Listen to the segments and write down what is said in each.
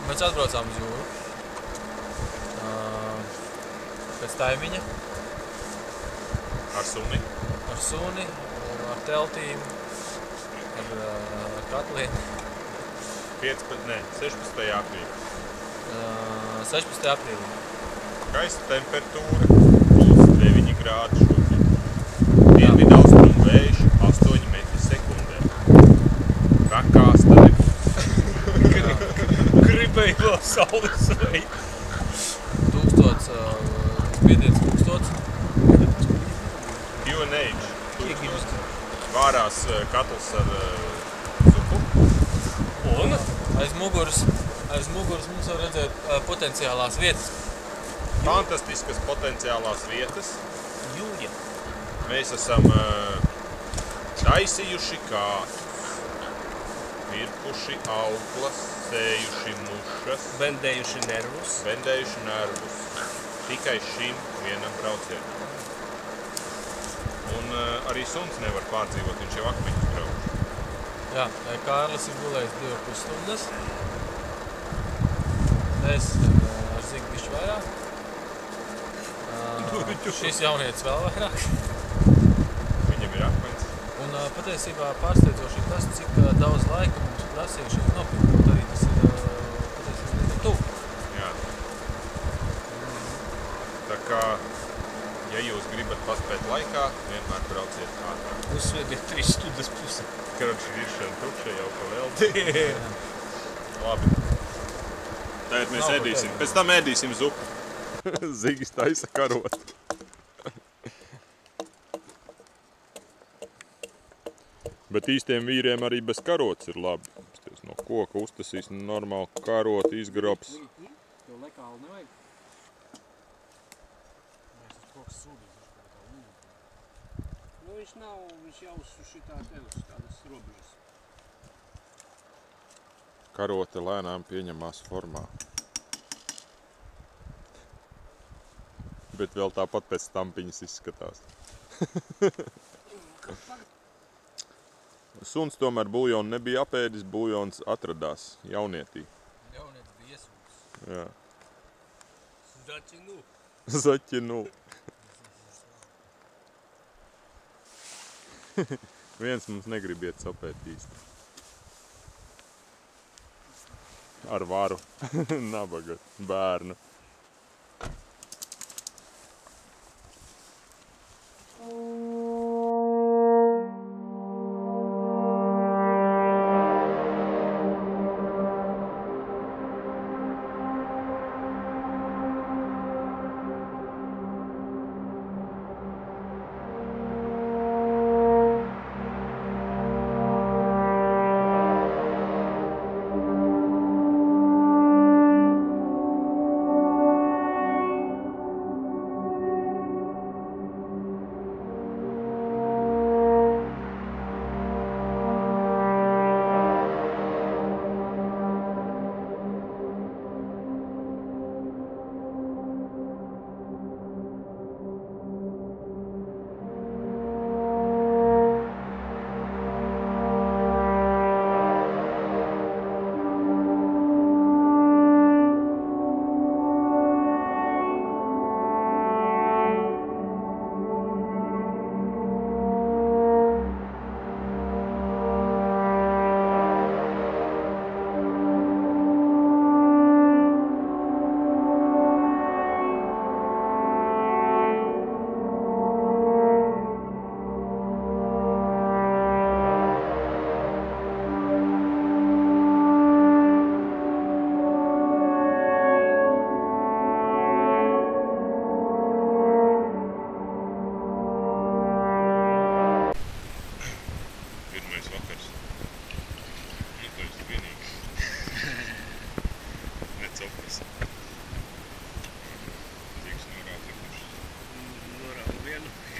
Mēs atbraucām uz jūru. Pēc taimiņa. Ar suni? Ar suni, ar teltīm, ar katliem. 16. aprīlī. 16. aprīlī. Gaisa temperatūra +9 grādi šodien. Dienvidu austrumu vējš 8 metri sekundē. Rakās telefons. Gribēju vēl saules veidu. 1000, spiediens 1000. UNH. Vārās katls ar zupu. Un? Aiz muguras mums var redzēt potenciālās vietas. Fantastiskas potenciālās vietas. Jūja. Mēs esam taisījuši kātus, virpuši auklas, sējuši mušas, Bendējuši nervus. Tikai šim vienam braucienam. Un arī suns nevar pārdzīvot, viņš jau akmeņus brauc. Jā, Kārlis ir gulējis 2,5 stundas. Mēs ar Zigu bišķi vairāk. Šis jaunietis vēl vairāk. Viņam ir akmens. Un patiesībā pārsteidzoši ir tas, cik daudz laika mums prasīja šeit nopirkt. Arī tas ir patiesībā diezgan tuvu. Jā. Tā kā, ja jūs gribat paspēt laikā, vienmēr brauciet ātrāk. Uzsvēdiet 3 stundas pusi. Karoči viršana tukša jau pa velti. Labi. Tagad mēs ēdīsim. Pēc tam ēdīsim zupu. Zigis taisa karot. Bet īstiem vīriem arī bez karots ir labi. No koka uztasīs normāli karoti, izgrobs. Tev lekāli nevajag? Mēs uz koks sūdīsim. Nu, viņš nav, viņš jau uz šitā te uz tādas robežas. Karote lēnām pieņemās formā. Bet vēl tāpat pēc stampiņas izskatās. Suns tomēr buljonu nebija apēdis, buljons atradās jaunietī. Jaunietis bija iesūks. Jā. Zaķinu. Zaķinu. Viens mums negrib iet sapēt īsti. Ar varu. Nabaga bērnu.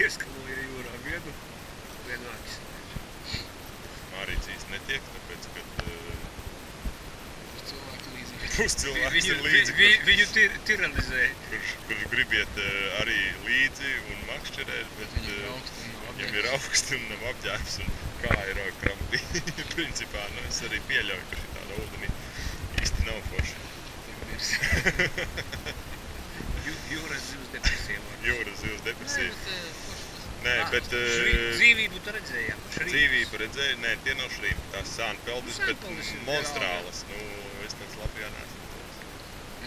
Ieskaloja jūrā vienāks. Mārīts īsti netiek, tāpēc, kad Uz cilvēku līdzi. Viņu tiranizē. Kurš gribiet arī līdzi un makšķerēt, bet viņam ir augsti un nav apģērbs un kā ir krampī. Principā, es arī pieļauju, ka šī tāda ūdenī īsti nav forša. Jūras zivs depresija. Jūras zivs depresija. Nē, bet... Dzīvību tu redzējām? Dzīvību redzēju, nē, tie nav šrīmi. Tās sānpeldis, bet monstrālas. Nu, es tāds Latvijā neesmu.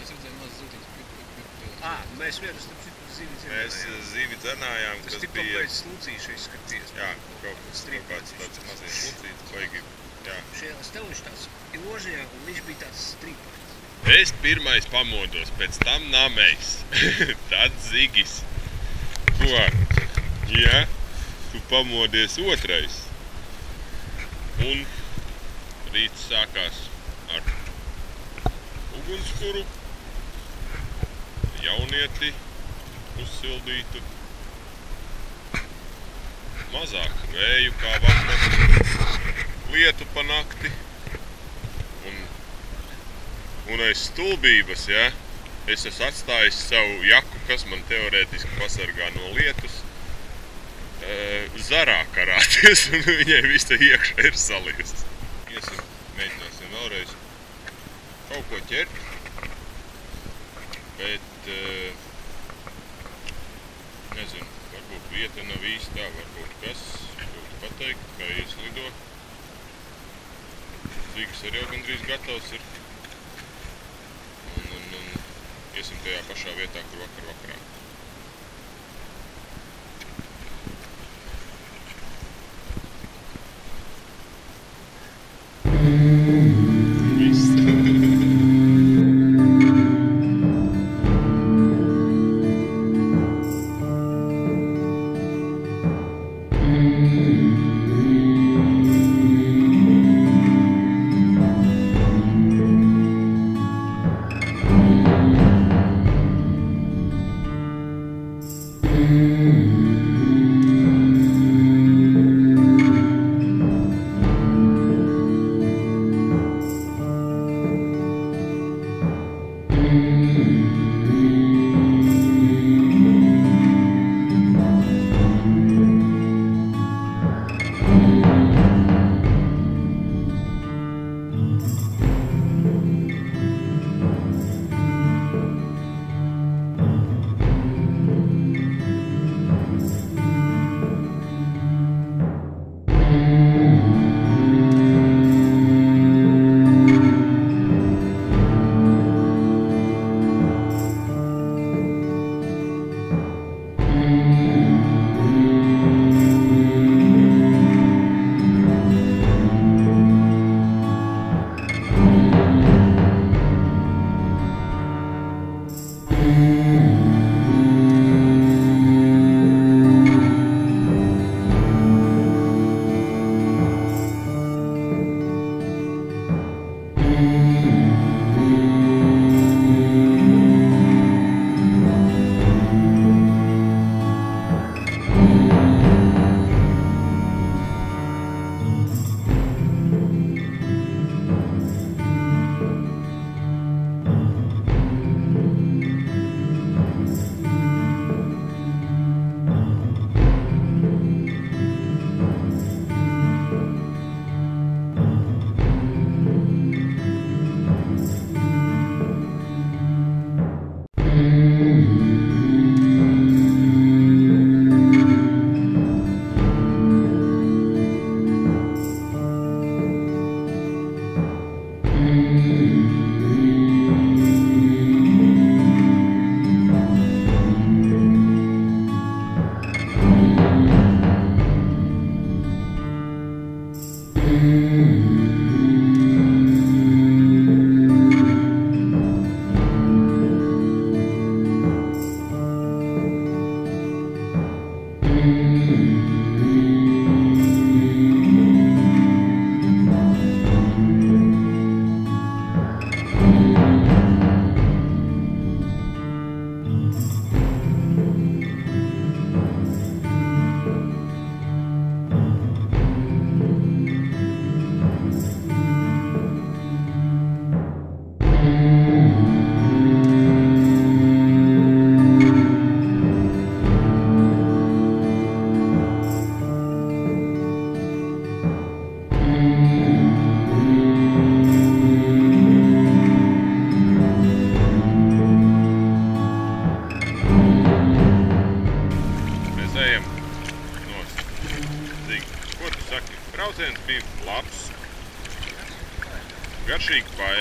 Es redzēju maz zivtīgs pipilās. Mēs vienu starp citu zīvi Mēs zīvi dzernājām, Tas kas tipa bija... pēc slucīša izskaties. Jā, kaut kāds tāds mazliet slucīts, baigi, jā. Šajā steluši tāds iložajā, un viņš bija tāds strīpains. Es pirmais pamodos, pēc tam namejs, tad Zigis. Ko? Jā, tu pamodies otrais. Un rīts sākās ar ugunskuru, jaunieti, uzsildītu, mazāk vēju kā vakar, lietu pa nakti un aiz stulbības, ja, es esmu atstājis savu jaku, kas man teorētiski pasargā no lietus, zarā karāties, un viņai viss te iekšā ir salīst. Mēģināsim vēlreiz kaut ko ķert, bet nezinu, varbūt vieta nav īstā, varbūt kas būtu pateikt, kā ieslido. Zīgs arī jau gandrīz gatavs ir. Un iesim tajā pašā vietā, kur vakarā.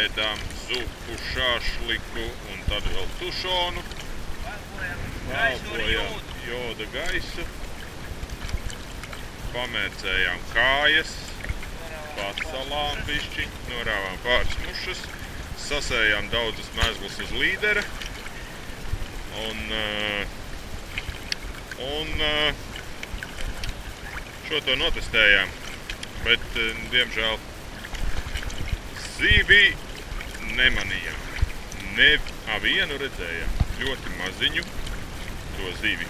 ēdām zupu, šašliku un tad vēl tušonu. Valpojām joda gaisu. Pamērcējām kājas, pacelām bišķiņ, norāvām pāris mušas, sasējām daudzas mezglas uz līdera un šo to notestējām, bet, diemžēl, zīvi nemanījām. Vienu redzējām, ļoti maziņu to zīvi.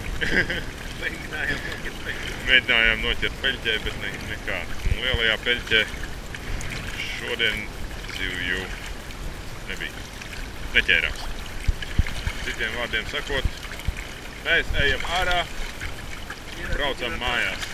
Mēģinājām noķert peļķē, bet nekā. Lielajā peļķē šodien zivju nebija. Neķērās. Citiem vārdiem sakot, mēs ejam ārā, braucam mājās.